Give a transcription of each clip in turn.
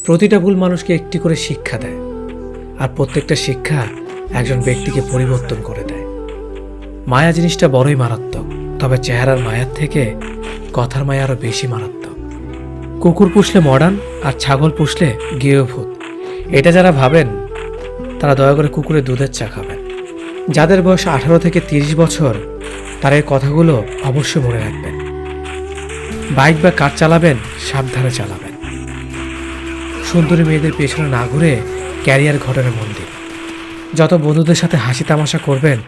প্রতিটা ভুল মানুষকে একটি করে শিক্ষা দেয়, আর প্রত্যেকটা শিক্ষা একজন ব্যক্তিকে পরিবর্তন করে দেয়। মায়া জিনিসটা বড়ই মারাত্মক, তবে চেহারার মায়ার থেকে কথার মায়া আরো বেশি মারাত্মক। কুকুর পুষলে মডার্ন আর ছাগল পুষলে গৃহভূত, এটা যারা ভাবেন তারা দয়া করে কুকুরের দুধের চা খাবেন। যাদের বয়স 18 থেকে 30 বছর তারা এই কথাগুলো অবশ্যই মনে রাখবেন। বাইক বা কার চালাবেন সাবধানে চালাবেন। সুন্দরী মেয়েদের পেছনে না ঘুরে ক্যারিয়ার ঘটনে মন দিন। যত বন্ধুদের সাথে হাসি তামাশা করবেন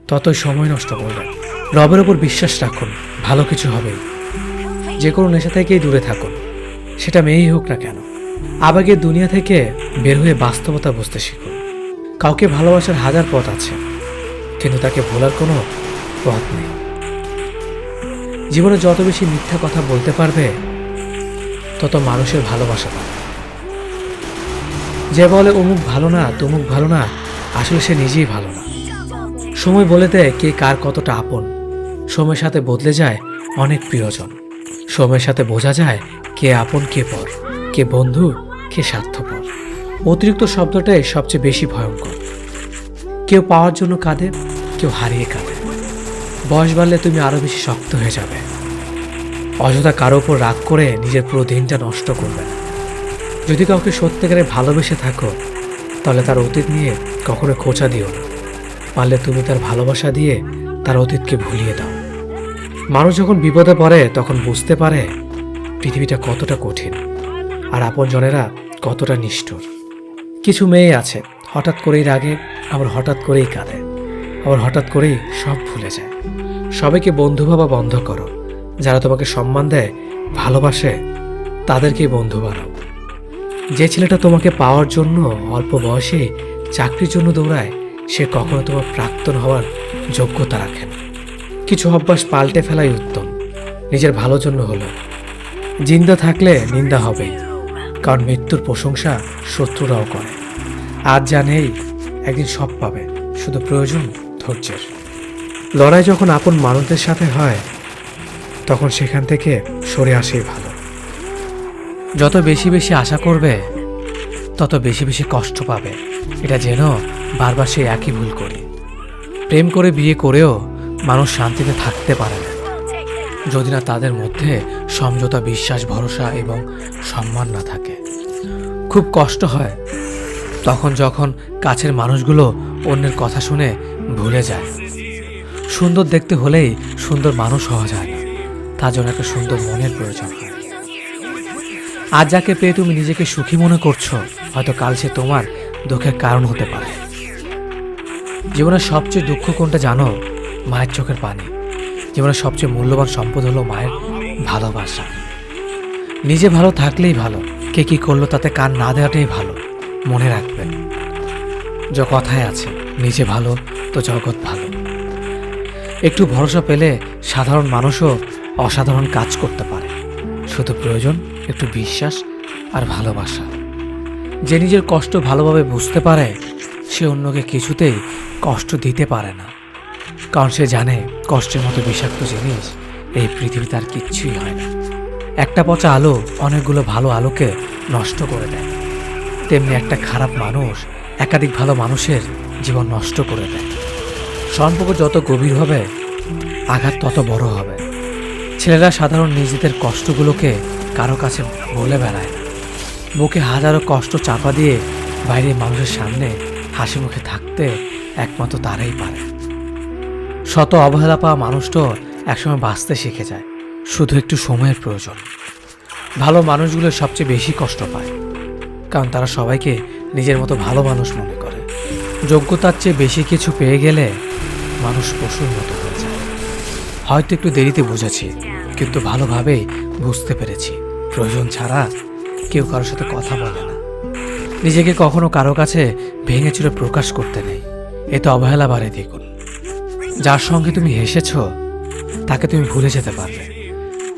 ততই সময় নষ্ট করবেন। রবের ওপর বিশ্বাস রাখুন, ভালো কিছু হবেই। যে কোনো নেশা থেকেই দূরে থাকুন, সেটা মেয়েই হোক না কেন। আবেগের দুনিয়া থেকে বের হয়ে বাস্তবতা বুঝতে শিখুন। কাউকে ভালোবাসার হাজার পথ আছে, কিন্তু তাকে ভোলার কোনো পথ নেই। জীবনে যত বেশি মিথ্যা কথা বলতে পারবে তত মানুষের ভালোবাসা পাবে। যে বলে অমুক ভালো না তমুক ভালো না, আসলে সে নিজেই ভালো না। সময় বলে দেয় কে কার কতটা আপন। সময়ের সাথে বদলে যায় অনেক প্রিয়জন। সময়ের সাথে বোঝা যায় কে আপন কে পর, কে বন্ধু কে স্বার্থপর। অতিরিক্ত শব্দটাই সবচেয়ে বেশি ভয়ঙ্কর। কেউ পাওয়ার জন্য কাঁদে, কেউ হারিয়ে কাঁদে। বয়স বাড়লে তুমি আরো বেশি শক্ত হয়ে যাবে। অযথা কারো উপর রাগ করে নিজের পুরো দিনটা নষ্ট করবে না। যদি কাউকে সত্যিকারে ভালোবেসে থাকো তাহলে তার অতীত নিয়ে কখনো খোঁচা দিও না। পারলে তুমি তার ভালোবাসা দিয়ে তার অতীতকে ভুলিয়ে দাও। মানুষ যখন বিপদে পড়ে তখন বুঝতে পারে পৃথিবীটা কতটা কঠিন আর আপনজনেরা কতটা নিষ্ঠুর। কিছু মেয়ে আছে হঠাৎ করেই রাগে, আবার হঠাৎ করেই কাঁদে, আবার হঠাৎ করেই সব ভুলে যায়। সবাইকে বন্ধু ভাবা বন্ধ করো। যারা তোমাকে সম্মান দেয়, ভালোবাসে, তাদেরকেই বন্ধু বানাও। যে ছেলেটা তোমাকে পাওয়ার জন্য অল্প বয়সে চাকরির জন্য দৌড়ায়, সে কখনো তোমার প্রাক্তন হওয়ার যোগ্যতা রাখে না। কিছু অভ্যাস পাল্টে ফেলাই উত্তম, নিজের ভালোর জন্য হলো। জিন্দা থাকলে নিন্দা হবেই, কারণ মৃত্যুর প্রশংসা শত্রুরাও করে। আজ যা নেই একদিন সব পাবে, শুধু প্রয়োজন ধৈর্যের। লড়াই যখন আপন মানুষদের সাথে হয় তখন সেখান থেকে সরে আসেই ভালো। যত বেশি বেশি আশা করবে তত বেশি বেশি কষ্ট পাবে। এটা যেন বারবার সেই একই ভুল করি। প্রেম করে বিয়ে করেও মানুষ শান্তিতে থাকতে পারে না যদি না তাদের মধ্যে সমঝোতা, বিশ্বাস, ভরসা এবং সম্মান না থাকে। খুব কষ্ট হয় তখন যখন কাছের মানুষগুলো অন্যের কথা শুনে ভুলে যায়। সুন্দর দেখতে হলেই সুন্দর মানুষ হওয়া যায় না, তার জন্য একটা সুন্দর মনের প্রয়োজন হয়। আজ যাকে পেয়ে তুমি নিজেকে সুখী মনে করছো, হয়তো কাল সে তোমার দুঃখের কারণ হতে পারে। জীবনের সবচেয়ে দুঃখ কোনটা জানো? মায়ের চোখের পানি। জীবনের সবচেয়ে মূল্যবান সম্পদ হলো মায়ের ভালোবাসা। নিজে ভালো থাকলেই ভালো, কে কি করলো তাতে কান না দেওয়াটাই ভালো। মনে রাখবেন, যে কথায় আছে, নিজে ভালো তো জগৎ ভালো। একটু ভরসা পেলে সাধারণ মানুষও অসাধারণ কাজ করতে পারে। শুধু প্রয়োজন একটু বিশ্বাস আর ভালোবাসা। যে নিজের কষ্ট ভালোভাবে বুঝতে পারে সে অন্যকে কিছুতেই কষ্ট দিতে পারে না, কারণ সে জানে কষ্টের মতো বিষাক্ত জিনিস এই পৃথিবীতে আর কিচ্ছুই হয় না। একটা পচা আলো অনেকগুলো ভালো আলোকে নষ্ট করে দেয়, তেমনি একটা খারাপ মানুষ একাধিক ভালো মানুষের জীবন নষ্ট করে দেয়। সম্পর্ক যত গভীর হবে আঘাত তত বড় হবে। ছেলেরা সাধারণ নিজেদের কষ্টগুলোকে কারো কাছে বলে বেড়ায় না। বুকে হাজারো কষ্ট চাপা দিয়ে বাইরে মানুষের সামনে হাসি মুখে থাকতে একমাত্র তারাই পারে। শত অবহেলা পাওয়া মানুষটাও একসময় বাঁচতে শিখে যায়, শুধু একটু সময়ের প্রয়োজন। ভালো মানুষগুলো সবচেয়ে বেশি কষ্ট পায়, কারণ তারা সবাইকে নিজের মতো ভালো মানুষ মনে করে। যোগ্যতার চেয়ে বেশি কিছু পেয়ে গেলে মানুষ পশুর মতো হয়ে যায়। হয়তো একটু দেরিতে বুঝেছি, কিন্তু ভালোভাবেই বুঝতে পেরেছি প্রয়োজন ছাড়া কেউ কারোর সাথে কথা বলে না। নিজেকে কখনো কারো কাছে ভেঙে চুরে প্রকাশ করতে নেই, এতে অবহেলা বাড়ে দ্বিগুণ। যার সঙ্গে তুমি হেসেছ তাকে তুমি ভুলে যেতে পারবে,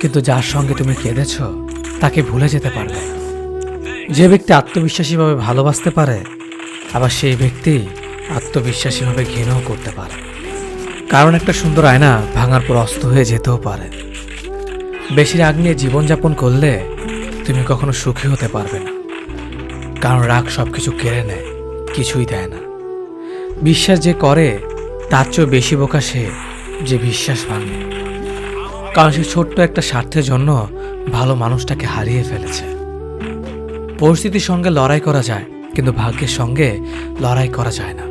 কিন্তু যার সঙ্গে তুমি কেঁদেছ তাকে ভুলে যেতে পারবে না। যে ব্যক্তি আত্মবিশ্বাসীভাবে ভালোবাসতে পারে, আবার সেই ব্যক্তি আত্মবিশ্বাসীভাবে ঘৃণাও করতে পারে। কারণ একটা সুন্দর আয়না ভাঙার পর অস্ত হয়ে যেতেও পারে। বেশি রাগ নিয়ে জীবনযাপন করলে তুমি কখনো সুখী হতে পারবে না। কারণ রাগ সব কিছু কেড়ে নেয়, কিছুই দেয় না। বিশ্বাস যে করে তার চেয়েও বেশি বোকা সে যে বিশ্বাস ভাঙে, কারণ সে ছোট্ট একটা স্বার্থের জন্য ভালো মানুষটাকে হারিয়ে ফেলেছে। পরিস্থিতির সঙ্গে লড়াই করা যায়, কিন্তু ভাগ্যের সঙ্গে লড়াই করা যায় না।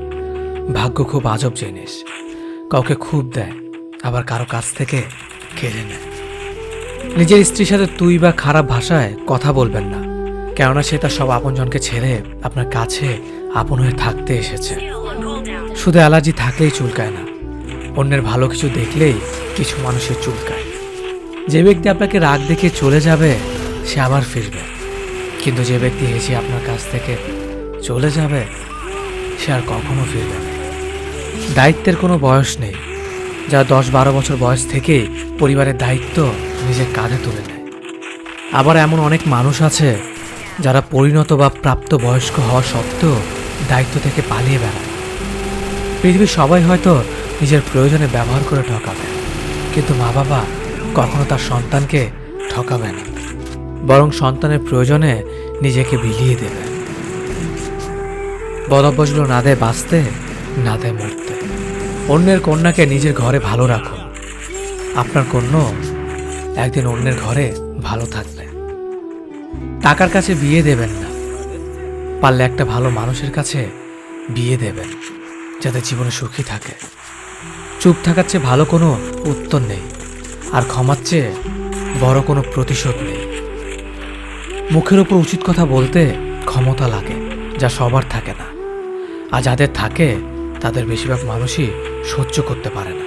ভাগ্য খুব আজব জিনিস, কাউকে খুব দেয়, আবার কারো কাছ থেকে কেড়ে নেয়। নিজের স্ত্রীর সাথে তুই বা খারাপ ভাষায় কথা বলবেন না, কেননা সে তার সব আপনজনকে ছেড়ে আপনার কাছে আপন হয়ে থাকতে এসেছে। শুধু অ্যালার্জি থাকলেই চুলকায় না, অন্যের ভালো কিছু দেখলেই কিছু মানুষের চুলকায়। যে ব্যক্তি আপনাকে রাগ দেখে চলে যাবে সে আবার ফিরবে, কিন্তু যে ব্যক্তি হেসে আপনার কাছ থেকে চলে যাবে সে আর কখনো ফিরবে না। দায়িত্বের কোনো বয়স নেই, যারা 10-12 বছর বয়স থেকেই পরিবারের দায়িত্ব নিজের কাঁধে তুলে নেয়। আবার এমন অনেক মানুষ আছে যারা পরিণত বা প্রাপ্ত বয়স্ক হওয়া সত্ত্বেও দায়িত্ব থেকে পালিয়ে বেড়ায়। পৃথিবীর সবাই হয়তো নিজের প্রয়োজনে ব্যবহার করে ঠকাবে, কিন্তু মা বাবা কখনো তার সন্তানকে ঠকাবে না, বরং সন্তানের প্রয়োজনে নিজেকে বিলিয়ে দেবে। বদভ্যাসগুলো না দেয় বাঁচতে, না দেয় মরতে। অন্যের কন্যাকে নিজের ঘরে ভালো রাখুন, আপনার কন্যা একদিন অন্যের ঘরে ভালো থাকবে। টাকার কাছে বিয়ে দেবেন না, পারলে একটা ভালো মানুষের কাছে বিয়ে দেবেন, যাতে জীবনে সুখী থাকে। চুপ থাকার চেয়ে ভালো কোনো উত্তর নেই, আর ক্ষমার চেয়ে বড় কোনো প্রতিশোধ নেই। মুখের উপর উচিত কথা বলতে ক্ষমতা লাগে, যা সবার থাকে না, আর যাদের থাকে তাদের বেশিরভাগ মানুষই সহ্য করতে পারে না।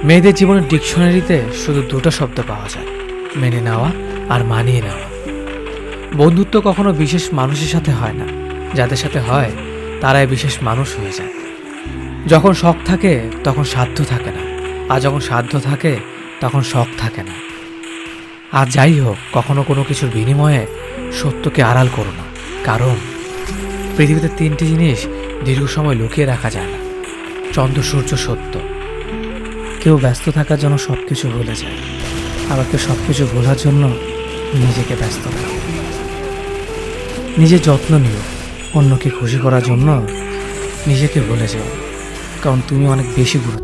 মেয়েদের জীবনের ডিকশনারিতে শুধু দুটো শব্দ পাওয়া যায়, মেনে নেওয়া আর মানিয়ে নেওয়া। বন্ধুত্ব কখনো বিশেষ মানুষের সাথে হয় না, যাদের সাথে হয় তারাই বিশেষ মানুষ হয়ে যায়। যখন শখ থাকে তখন সাধ্য থাকে না, আর যখন সাধ্য থাকে তখন শখ থাকে না। আর যাই হোক, কখনো কোনো কিছুর বিনিময়ে সত্যকে আড়াল করো না, কারণ পৃথিবীতে 3টি জিনিস দীর্ঘ সময় লুকিয়ে রাখা যায় না: চন্দ্র, সূর্য, সত্য। কেউ ব্যস্ত থাকার জন্য সব কিছু ভুলে যায়, আবার কেউ সব কিছু ভোলার জন্য নিজেকে ব্যস্ত রাখে। নিজের যত্ন নিও, অন্যকে খুশি করার জন্য নিজেকে ভুলে যাও, কারণ তুমি অনেক বেশি গুরুত্ব।